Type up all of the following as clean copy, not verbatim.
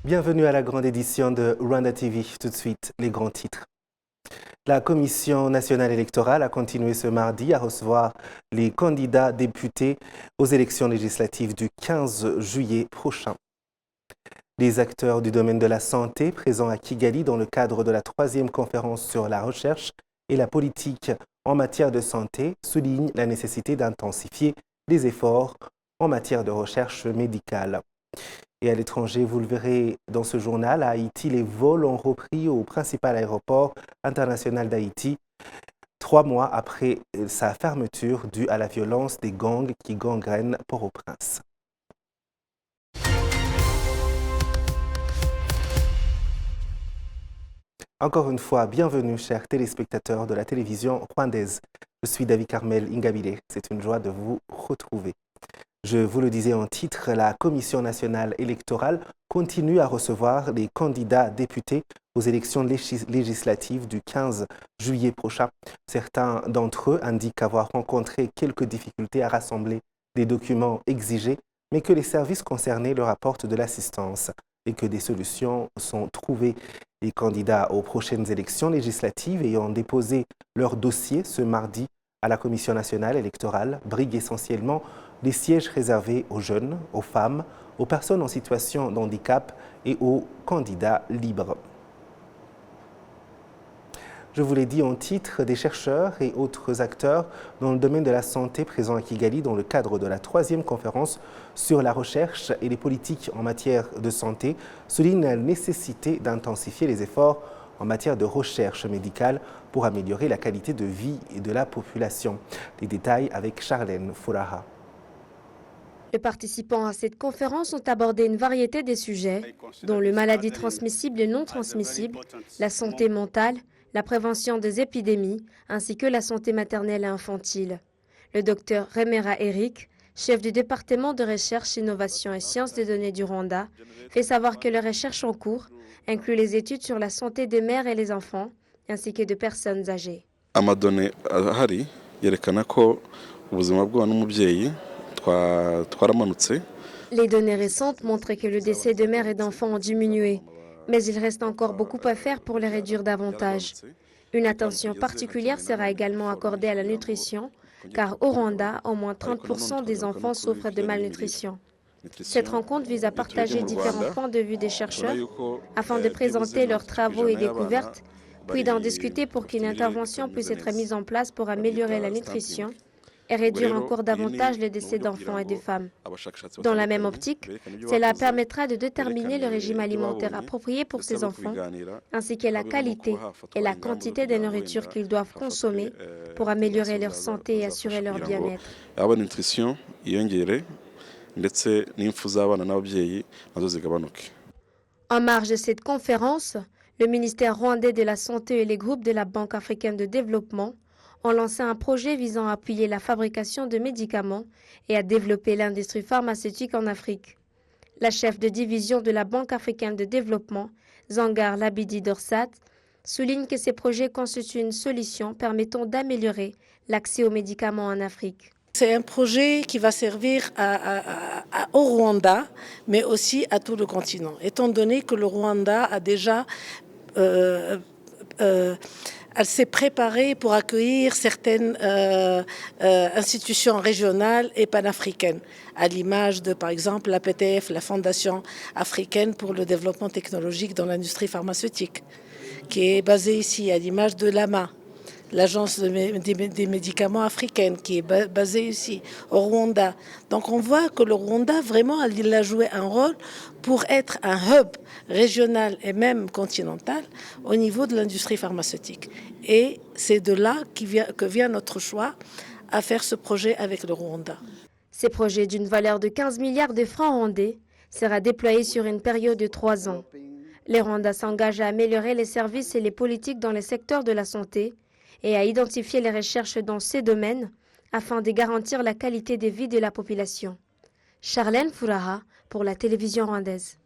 Bienvenue à la grande édition de Rwanda TV. Tout de suite, les grands titres. La Commission nationale électorale a continué ce mardi à recevoir les candidats députés aux élections législatives du 15 juillet prochain. Les acteurs du domaine de la santé présents à Kigali dans le cadre de la 3e conférence sur la recherche et la politique en matière de santé soulignent la nécessité d'intensifier les efforts en matière de recherche médicale. Et à l'étranger, vous le verrez dans ce journal, à Haïti, les vols ont repris au principal aéroport international d'Haïti 3 mois après sa fermeture due à la violence des gangs qui gangrènent Port-au-Prince. Encore une fois, bienvenue chers téléspectateurs de la télévision rwandaise. Je suis David Carmel Ingabire, c'est une joie de vous retrouver. Je vous le disais en titre, la Commission nationale électorale continue à recevoir les candidats députés aux élections législatives du 15 juillet prochain. Certains d'entre eux indiquent avoir rencontré quelques difficultés à rassembler les documents exigés, mais que les services concernés leur apportent de l'assistance et que des solutions sont trouvées. Les candidats aux prochaines élections législatives ayant déposé leur dossier ce mardi à la Commission nationale électorale briguent essentiellement les sièges réservés aux jeunes, aux femmes, aux personnes en situation de handicap et aux candidats libres. Je vous l'ai dit en titre, des chercheurs et autres acteurs dans le domaine de la santé présents à Kigali dans le cadre de la 3e conférence sur la recherche et les politiques en matière de santé soulignent la nécessité d'intensifier les efforts en matière de recherche médicale pour améliorer la qualité de vie de la population. Les détails avec Charlène Fouraha. Les participants à cette conférence ont abordé une variété de sujets, dont les maladies transmissibles et non transmissibles, la santé mentale, la prévention des épidémies, ainsi que la santé maternelle et infantile. Le docteur Remera Eric, chef du département de recherche, innovation et sciences des données du Rwanda, fait savoir que les recherches en cours incluent les études sur la santé des mères et les enfants, ainsi que de personnes âgées. Amadone ahari yerekana ko ubuzima bw'umwana n'umubyeyi twaramanutse. Les données récentes montrent que le décès de mères et d'enfants ont diminué, mais il reste encore beaucoup à faire pour les réduire davantage. Une attention particulière sera également accordée à la nutrition, car au Rwanda, au moins 30% des enfants souffrent de malnutrition. Cette rencontre vise à partager différents points de vue des chercheurs afin de présenter leurs travaux et découvertes, puis d'en discuter pour qu'une intervention puisse être mise en place pour améliorer la nutrition et réduire encore davantage les décès d'enfants et de femmes. Dans la même optique, cela permettra de déterminer le régime alimentaire approprié pour ces enfants, ainsi que la qualité et la quantité de nourriture qu'ils doivent consommer pour améliorer leur santé et assurer leur bien-être. En marge de cette conférence, le ministère rwandais de la Santé et les groupes de la Banque africaine de développement ont lancé un projet visant à appuyer la fabrication de médicaments et à développer l'industrie pharmaceutique en Afrique. La chef de division de la Banque africaine de développement, Zangar Labidi Dorsat, souligne que ces projets constituent une solution permettant d'améliorer l'accès aux médicaments en Afrique. C'est un projet qui va servir au Rwanda, mais aussi à tout le continent, étant donné que le Rwanda a déjà elle s'est préparée pour accueillir certaines institutions régionales et panafricaines, à l'image de, par exemple, la PTF, la Fondation africaine pour le développement technologique dans l'industrie pharmaceutique, qui est basée ici, à l'image de l'AMA, l'agence des médicaments africaine, qui est basée ici, au Rwanda. Donc on voit que le Rwanda, vraiment, il a joué un rôle pour être un hub régional et même continental au niveau de l'industrie pharmaceutique. Et c'est de là que vient notre choix à faire ce projet avec le Rwanda. Ces projets d'une valeur de 15 milliards de francs rwandais sera déployé sur une période de 3 ans. Les Rwandais s'engagent à améliorer les services et les politiques dans les secteurs de la santé et à identifier les recherches dans ces domaines afin de garantir la qualité de vie de la population. Charlène Fouraha pour la télévision rwandaise.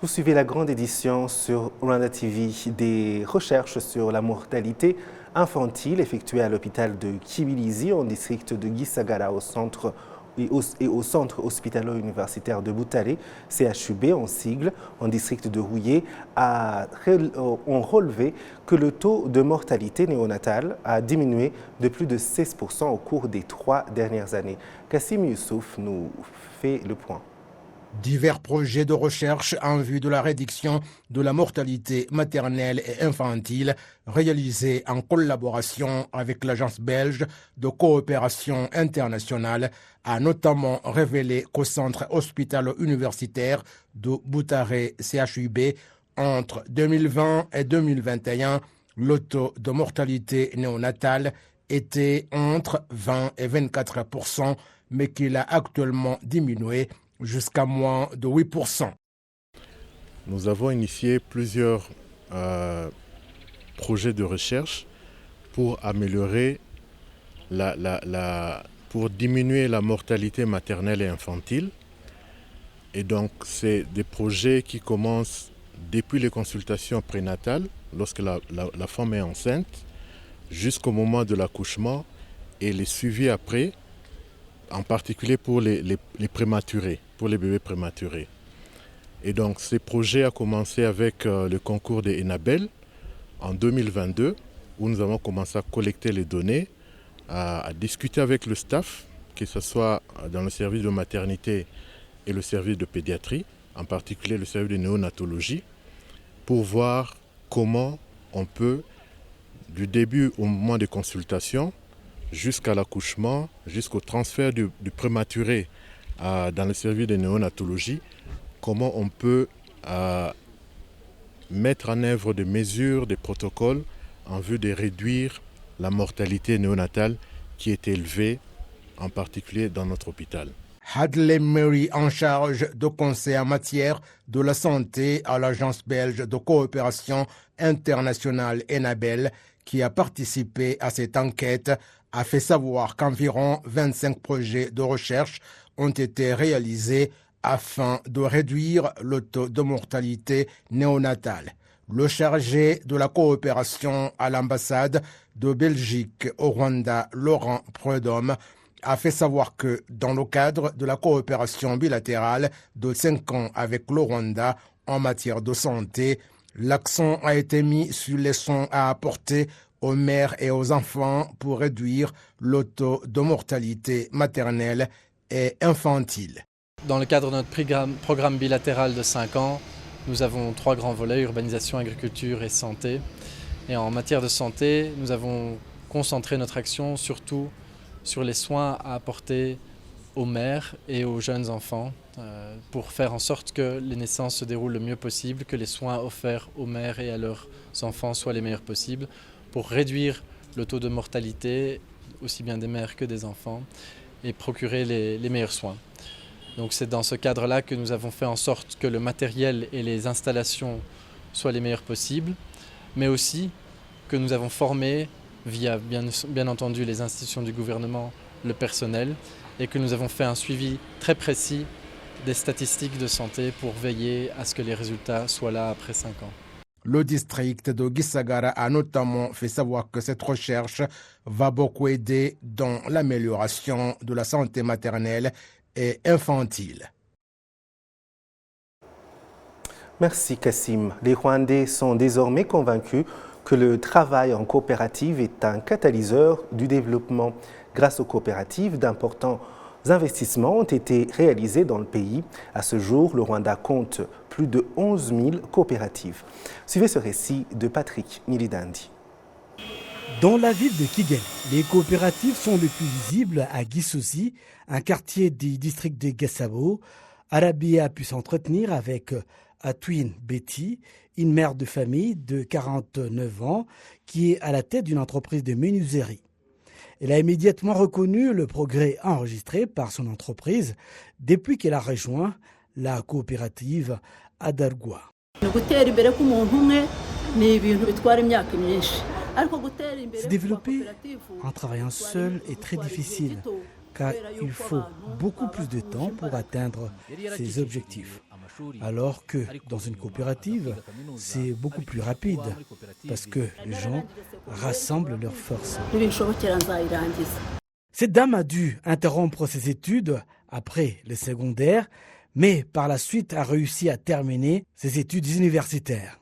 Vous suivez la grande édition sur Rwanda TV des recherches sur la mortalité infantile effectuées à l'hôpital de Kibilizi en district de Gisagara au centre et au centre hospitalo-universitaire de Butare, CHUB en sigle, en district de Rouillé, ont relevé que le taux de mortalité néonatale a diminué de plus de 16% au cours des 3 dernières années. Kassim Youssouf nous fait le point. Divers projets de recherche en vue de la réduction de la mortalité maternelle et infantile réalisés en collaboration avec l'Agence belge de coopération internationale a notamment révélé qu'au centre hospitalo-universitaire de Butare CHUB, entre 2020 et 2021, le taux de mortalité néonatale était entre 20 et 24%, mais qu'il a actuellement diminué jusqu'à moins de 8%. Nous avons initié plusieurs projets de recherche pour améliorer pour diminuer la mortalité maternelle et infantile. Et donc, c'est des projets qui commencent depuis les consultations prénatales, lorsque la femme est enceinte, jusqu'au moment de l'accouchement et les suivis après, en particulier pour les prématurés, pour les bébés prématurés. Et donc, ce projet a commencé avec le concours des ENABEL en 2022, où nous avons commencé à collecter les données, à discuter avec le staff, que ce soit dans le service de maternité et le service de pédiatrie, en particulier le service de néonatologie, pour voir comment on peut, du début au moment des consultations, jusqu'à l'accouchement, jusqu'au transfert du prématuré dans le service de néonatologie, comment on peut mettre en œuvre des mesures, des protocoles en vue de réduire la mortalité néonatale qui est élevée, en particulier dans notre hôpital. Hadley Murray, en charge de conseil en matière de la santé à l'Agence belge de coopération internationale ENABEL, qui a participé à cette enquête, a fait savoir qu'environ 25 projets de recherche ont été réalisés afin de réduire le taux de mortalité néonatale. Le chargé de la coopération à l'ambassade de Belgique au Rwanda, Laurent Prudhomme, a fait savoir que dans le cadre de la coopération bilatérale de 5 ans avec le Rwanda en matière de santé, l'accent a été mis sur les soins à apporter aux mères et aux enfants pour réduire le taux de mortalité maternelle et infantile. Dans le cadre de notre programme bilatéral de 5 ans, nous avons 3 grands volets, urbanisation, agriculture et santé. Et en matière de santé, nous avons concentré notre action surtout sur les soins à apporter aux mères et aux jeunes enfants pour faire en sorte que les naissances se déroulent le mieux possible, que les soins offerts aux mères et à leurs enfants soient les meilleurs possibles, pour réduire le taux de mortalité, aussi bien des mères que des enfants, et procurer les meilleurs soins. Donc c'est dans ce cadre-là que nous avons fait en sorte que le matériel et les installations soient les meilleurs possibles, mais aussi que nous avons formé, via bien entendu les institutions du gouvernement, le personnel, et que nous avons fait un suivi très précis des statistiques de santé pour veiller à ce que les résultats soient là après 5 ans. Le district de Gisagara a notamment fait savoir que cette recherche va beaucoup aider dans l'amélioration de la santé maternelle et infantile. Merci Kassim. Les Rwandais sont désormais convaincus que le travail en coopérative est un catalyseur du développement. Grâce aux coopératives, d'importants investissements ont été réalisés dans le pays. À ce jour, le Rwanda compte plus de 11 000 coopératives. Suivez ce récit de Patrick Milidandi. Dans la ville de Kigali, les coopératives sont les plus visibles à Gisozi, un quartier du district de Gasabo. Arabi a pu s'entretenir avec Atwin Betty, une mère de famille de 49 ans qui est à la tête d'une entreprise de menuiserie. Elle a immédiatement reconnu le progrès enregistré par son entreprise depuis qu'elle a rejoint la coopérative Adargwa. Se développer en travaillant seul est très difficile car il faut beaucoup plus de temps pour atteindre ses objectifs. Alors que dans une coopérative, c'est beaucoup plus rapide parce que les gens rassemblent leurs forces. Cette dame a dû interrompre ses études après le secondaire, mais par la suite a réussi à terminer ses études universitaires.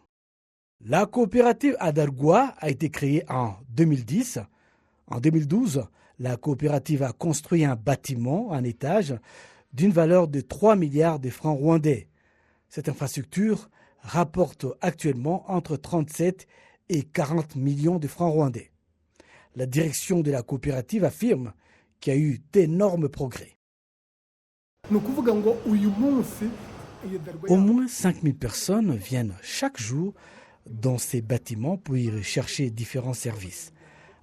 La coopérative Adargwa a été créée en 2010. En 2012, la coopérative a construit un bâtiment en étage d'une valeur de 3 milliards de francs rwandais. Cette infrastructure rapporte actuellement entre 37 et 40 millions de francs rwandais. La direction de la coopérative affirme qu'il y a eu d'énormes progrès. Au moins 5000 personnes viennent chaque jour dans ces bâtiments pour y rechercher différents services,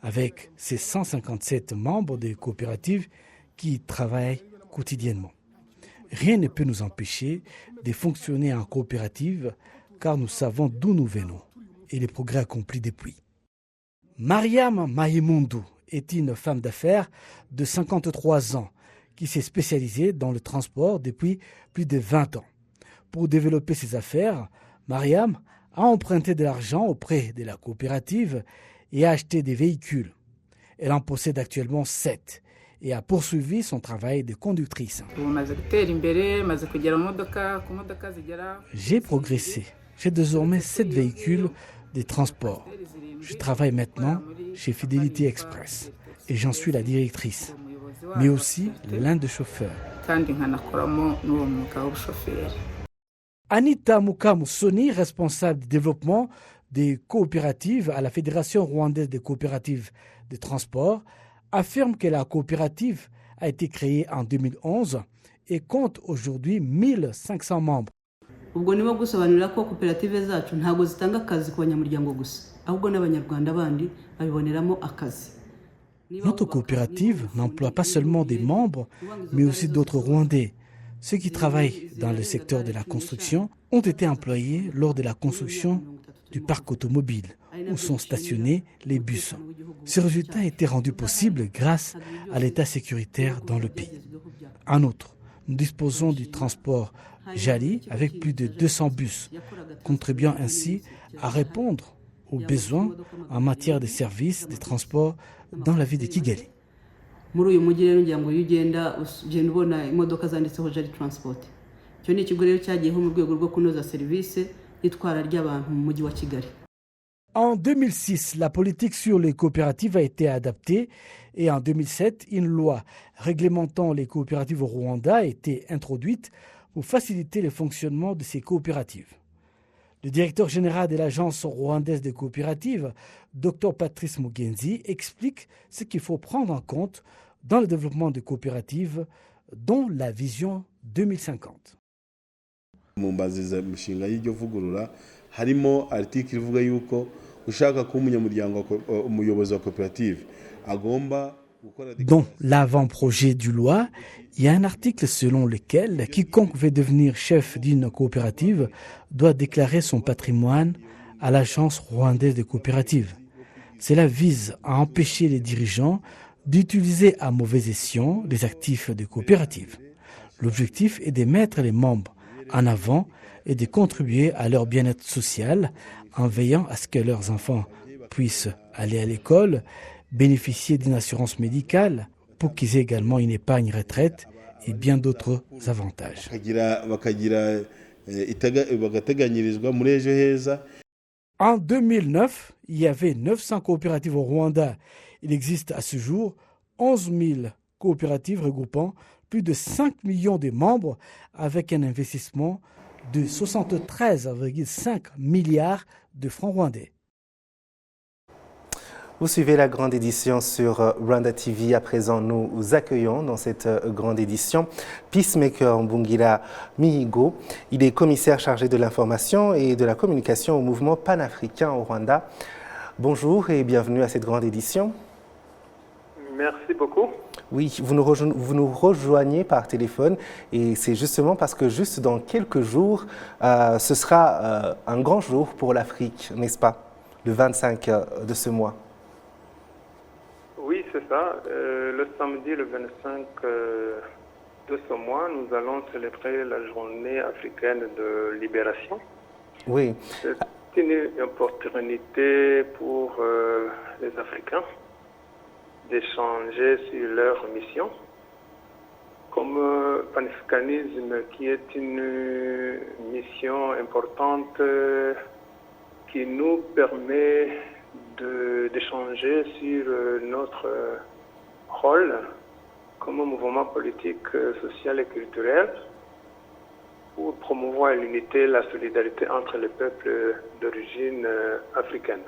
avec ces 157 membres des coopératives qui y travaillent quotidiennement. Rien ne peut nous empêcher de fonctionner en coopérative car nous savons d'où nous venons et les progrès accomplis depuis. Mariam Mahimundu est une femme d'affaires de 53 ans qui s'est spécialisée dans le transport depuis plus de 20 ans. Pour développer ses affaires, Mariam a emprunté de l'argent auprès de la coopérative et a acheté des véhicules. Elle en possède actuellement 7 et a poursuivi son travail de conductrice. J'ai progressé. J'ai désormais 7 véhicules de transport. Je travaille maintenant chez Fidelity Express et j'en suis la directrice, mais aussi l'un des chauffeurs. Anita Mukamusoni, responsable du développement des coopératives à la Fédération rwandaise des coopératives de transport, affirme que la coopérative a été créée en 2011 et compte aujourd'hui 1500 membres. Notre coopérative n'emploie pas seulement des membres, mais aussi d'autres Rwandais. Ceux qui travaillent dans le secteur de la construction ont été employés lors de la construction du parc automobile, où sont stationnés les bus. Ce résultat a été rendu possible grâce à l'état sécuritaire dans le pays. En outre, nous disposons du transport Jali avec plus de 200 bus, contribuant ainsi à répondre aux besoins en matière de services de transport dans la ville de Kigali. En 2006, la politique sur les coopératives a été adaptée et en 2007, une loi réglementant les coopératives au Rwanda a été introduite pour faciliter le fonctionnement de ces coopératives. Le directeur général de l'Agence rwandaise des coopératives, Dr Patrice Mugenzi, explique ce qu'il faut prendre en compte dans le développement des coopératives, dont la vision 2050. Dans l'avant-projet du loi, il y a un article selon lequel quiconque veut devenir chef d'une coopérative doit déclarer son patrimoine à l'Agence rwandaise des coopératives. Cela vise à empêcher les dirigeants d'utiliser à mauvais escient les actifs des coopératives. L'objectif est de mettre les membres en avant et de contribuer à leur bien-être social en veillant à ce que leurs enfants puissent aller à l'école, bénéficier d'une assurance médicale pour qu'ils aient également une épargne retraite et bien d'autres avantages. En 2009, il y avait 900 coopératives au Rwanda. Il existe à ce jour 11 000 coopératives regroupant plus de 5 millions de membres avec un investissement de 73,5 milliards de francs rwandais. Vous suivez la grande édition sur Rwanda TV. À présent, nous accueillons dans cette grande édition Peacemaker Mbungila Mihigo. Il est commissaire chargé de l'information et de la communication au mouvement panafricain au Rwanda. Bonjour et bienvenue à cette grande édition. Merci beaucoup. Oui, vous nous rejoignez par téléphone et c'est justement parce que juste dans quelques jours, ce sera un grand jour pour l'Afrique, n'est-ce pas? Le 25 de ce mois. Oui, c'est ça. Le samedi, le 25 de ce mois, nous allons célébrer la journée africaine de libération. Oui. C'est une opportunité pour les Africains d'échanger sur leur mission. Comme panafricanisme qui est une mission importante qui nous permet d'échanger sur notre rôle comme mouvement politique, social et culturel pour promouvoir l'unité et la solidarité entre les peuples d'origine africaine.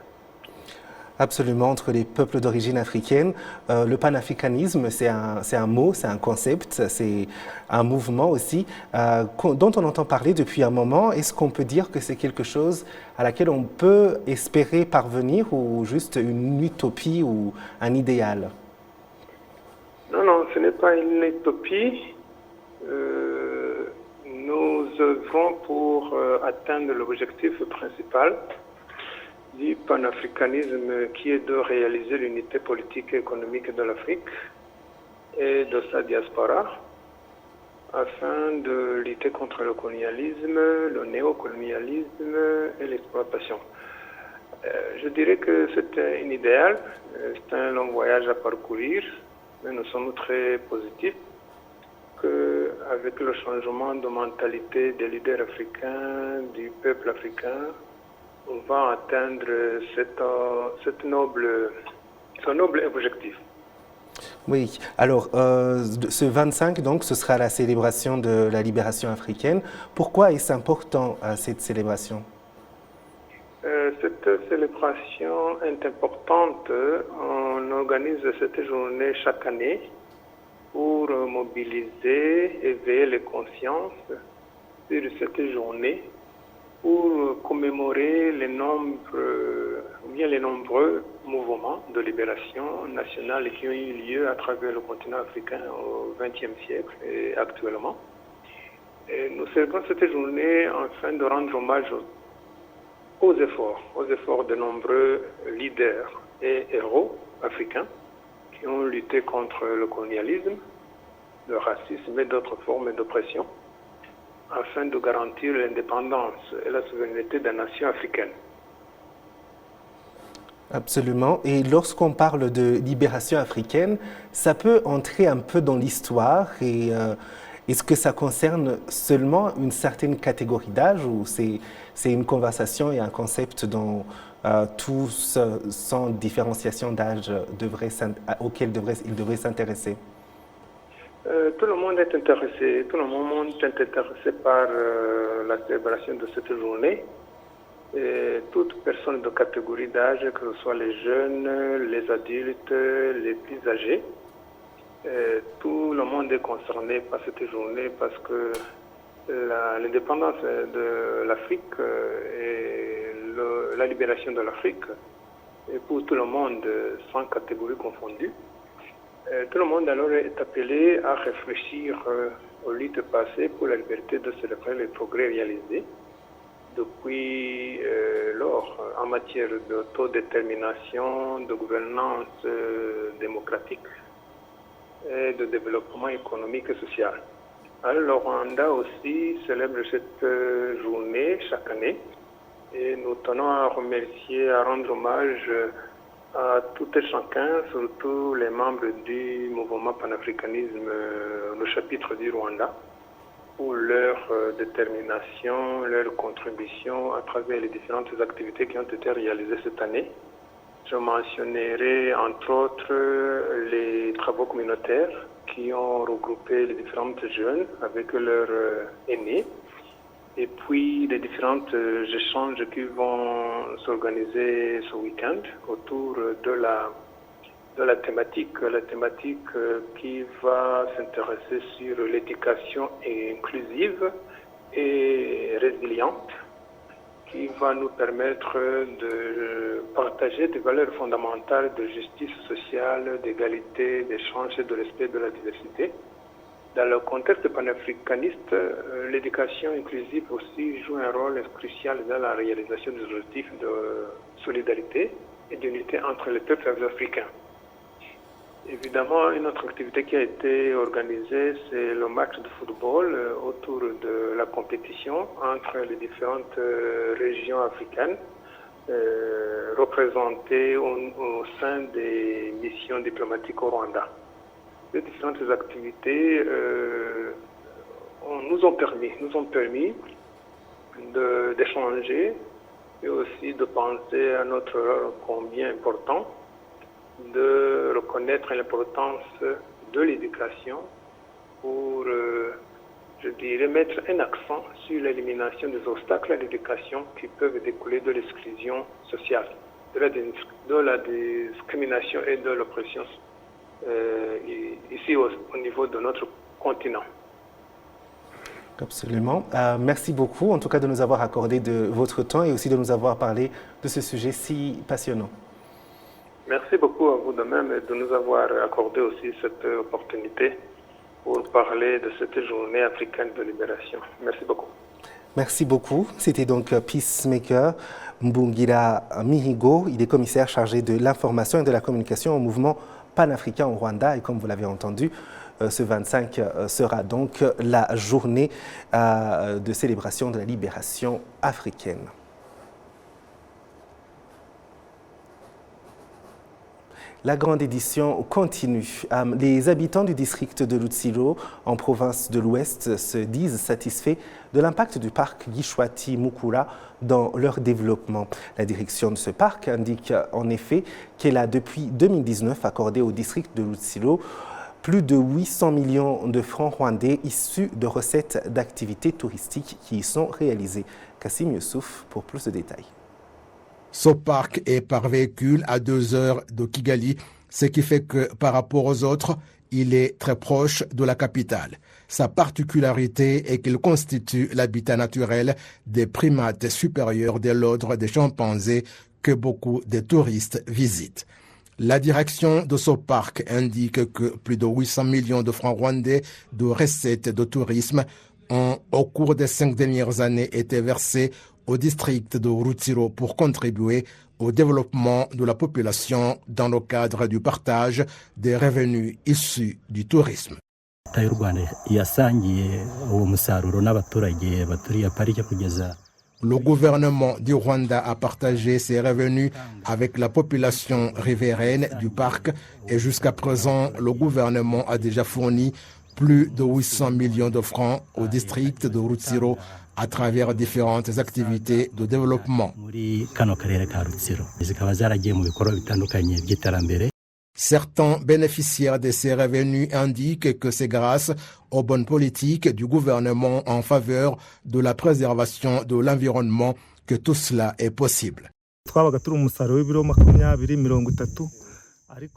Absolument, entre les peuples d'origine africaine. Le panafricanisme, c'est un mot, c'est un concept, c'est un mouvement aussi dont on entend parler depuis un moment. Est-ce qu'on peut dire que c'est quelque chose à laquelle on peut espérer parvenir ou juste une utopie ou un idéal? Non, ce n'est pas une utopie. Nous œuvrons pour atteindre l'objectif principal du panafricanisme qui est de réaliser l'unité politique et économique de l'Afrique et de sa diaspora afin de lutter contre le colonialisme, le néocolonialisme et l'exploitation. Je dirais que c'est un idéal, c'est un long voyage à parcourir, mais nous sommes très positifs qu'avec le changement de mentalité des leaders africains, du peuple africain, on va atteindre ce noble objectif. Oui, alors ce 25, donc, ce sera la célébration de la libération africaine. Pourquoi est-ce important cette célébration? Cette célébration est importante. On organise cette journée chaque année pour mobiliser, éveiller les consciences sur cette journée, pour commémorer les nombreux mouvements de libération nationale qui ont eu lieu à travers le continent africain au XXe siècle et actuellement. Et nous célébrons cette journée afin de rendre hommage aux efforts de nombreux leaders et héros africains qui ont lutté contre le colonialisme, le racisme et d'autres formes d'oppression, afin de garantir l'indépendance et la souveraineté des nations africaines. Absolument. Et lorsqu'on parle de libération africaine, ça peut entrer un peu dans l'histoire. Et est-ce que ça concerne seulement une certaine catégorie d'âge ou c'est une conversation et un concept dont tous, sans différenciation d'âge, auquel il devrait s'intéresser? Tout le monde est intéressé. Tout le monde est intéressé par la célébration de cette journée. Et toute personne de catégorie d'âge, que ce soit les jeunes, les adultes, les plus âgés, tout le monde est concerné par cette journée parce que l'indépendance de l'Afrique et la libération de l'Afrique est pour tout le monde, sans catégorie confondue. Tout le monde alors est appelé à réfléchir aux luttes passées pour la liberté de célébrer les progrès réalisés depuis lors en matière d'autodétermination, de gouvernance démocratique et de développement économique et social. Alors le Rwanda aussi célèbre cette journée chaque année et nous tenons à remercier, à rendre hommage à tout et chacun, surtout les membres du mouvement panafricanisme, le chapitre du Rwanda, pour leur détermination, leur contribution à travers les différentes activités qui ont été réalisées cette année. Je mentionnerai entre autres les travaux communautaires qui ont regroupé les différentes jeunes avec leurs aînés, et puis les différents échanges qui vont s'organiser ce week-end autour de la thématique qui va s'intéresser sur l'éducation inclusive et résiliente, qui va nous permettre de partager des valeurs fondamentales de justice sociale, d'égalité, d'échange et de respect de la diversité. Dans le contexte panafricaniste, l'éducation inclusive aussi joue un rôle crucial dans la réalisation des objectifs de solidarité et d'unité entre les peuples africains. Évidemment, une autre activité qui a été organisée, c'est le match de football autour de la compétition entre les différentes régions africaines. représentés au sein des missions diplomatiques au Rwanda. Ces différentes activités nous ont permis d'échanger et aussi de penser à notre rôle combien important de reconnaître l'importance de l'éducation pour, je dirais, mettre un accent sur l'élimination des obstacles à l'éducation qui peuvent découler de l'exclusion sociale, de la discrimination et de l'oppression ici au niveau de notre continent. Absolument. Merci beaucoup, en tout cas, de nous avoir accordé de votre temps et aussi de nous avoir parlé de ce sujet si passionnant. Merci beaucoup à vous de même et de nous avoir accordé aussi cette opportunité pour parler de cette journée africaine de libération. Merci beaucoup. Merci beaucoup. C'était donc Peacemaker Mbungira Mihigo. Il est commissaire chargé de l'information et de la communication au mouvement panafricain au Rwanda. Et comme vous l'avez entendu, ce 25 sera donc la journée de célébration de la libération africaine. La grande édition continue. Les habitants du district de Lutsiro, en province de l'Ouest, se disent satisfaits de l'impact du parc Gishwati Mukura dans leur développement. La direction de ce parc indique en effet qu'elle a depuis 2019 accordé au district de Lutsiro plus de 800 millions de francs rwandais issus de recettes d'activités touristiques qui y sont réalisées. Kassim Youssouf pour plus de détails. Ce parc est par véhicule à 2 heures de Kigali, ce qui fait que par rapport aux autres, il est très proche de la capitale. Sa particularité est qu'il constitue l'habitat naturel des primates supérieurs de l'ordre des chimpanzés que beaucoup de touristes visitent. La direction de ce parc indique que plus de 800 millions de francs rwandais de recettes de tourisme ont, au cours des 5 dernières années, été versés au district de Rutsiro pour contribuer au développement de la population dans le cadre du partage des revenus issus du tourisme. Le gouvernement du Rwanda a partagé ses revenus avec la population riveraine du parc et jusqu'à présent, le gouvernement a déjà fourni plus de 800 millions de francs au district de Rutsiro à travers différentes activités de développement. Certains bénéficiaires de ces revenus indiquent que c'est grâce aux bonnes politiques du gouvernement en faveur de la préservation de l'environnement que tout cela est possible.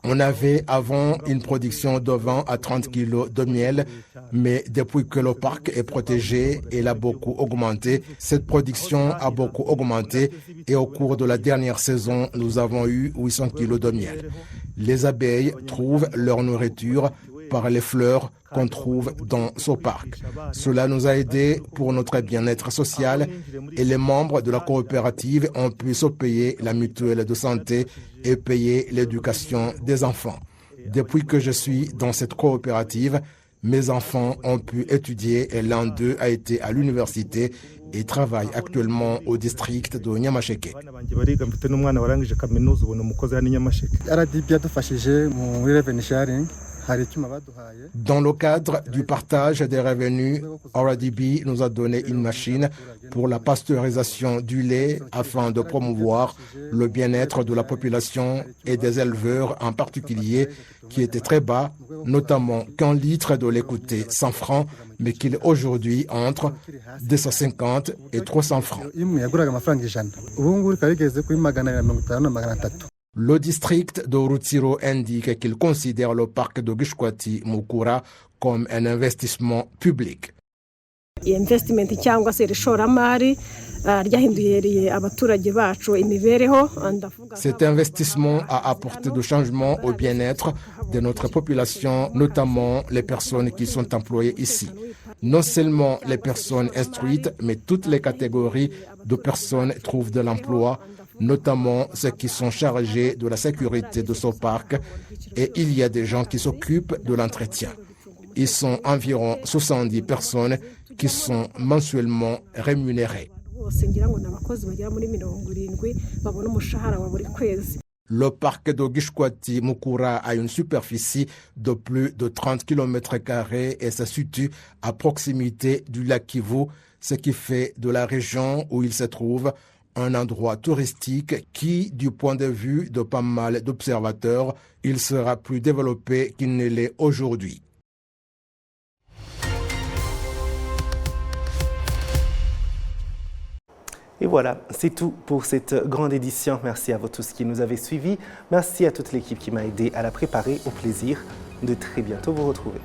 On avait avant une production de 20 à 30 kilos de miel, mais depuis que le parc est protégé, elle a beaucoup augmenté. Cette production a beaucoup augmenté et au cours de la dernière saison, nous avons eu 800 kilos de miel. Les abeilles trouvent leur nourriture par les fleurs qu'on trouve dans ce parc. Cela nous a aidés pour notre bien-être social et les membres de la coopérative ont pu se payer la mutuelle de santé et payer l'éducation des enfants. Depuis que je suis dans cette coopérative, mes enfants ont pu étudier et l'un d'eux a été à l'université et travaille actuellement au district de Nyamasheke. Dans le cadre du partage des revenus, RDB nous a donné une machine pour la pasteurisation du lait afin de promouvoir le bien-être de la population et des éleveurs en particulier qui était très bas, notamment qu'un litre de lait coûtait 100 francs, mais qu'il est aujourd'hui entre 250 et 300 francs. Le district de Rutsiro indique qu'il considère le parc de Gishwati Mukura comme un investissement public. Cet investissement a apporté de changements au bien-être de notre population, notamment les personnes qui sont employées ici. Non seulement les personnes instruites, mais toutes les catégories de personnes trouvent de l'emploi, notamment ceux qui sont chargés de la sécurité de ce parc, et il y a des gens qui s'occupent de l'entretien. Ils sont environ 70 personnes qui sont mensuellement rémunérées. Le parc de Gishwati Mukura a une superficie de plus de 30 km² et se situe à proximité du lac Kivu, ce qui fait de la région où il se trouve un endroit touristique qui, du point de vue de pas mal d'observateurs, il sera plus développé qu'il ne l'est aujourd'hui. Et voilà, c'est tout pour cette grande édition. Merci à vous tous qui nous avez suivis. Merci à toute l'équipe qui m'a aidé à la préparer. Au plaisir de très bientôt vous retrouver.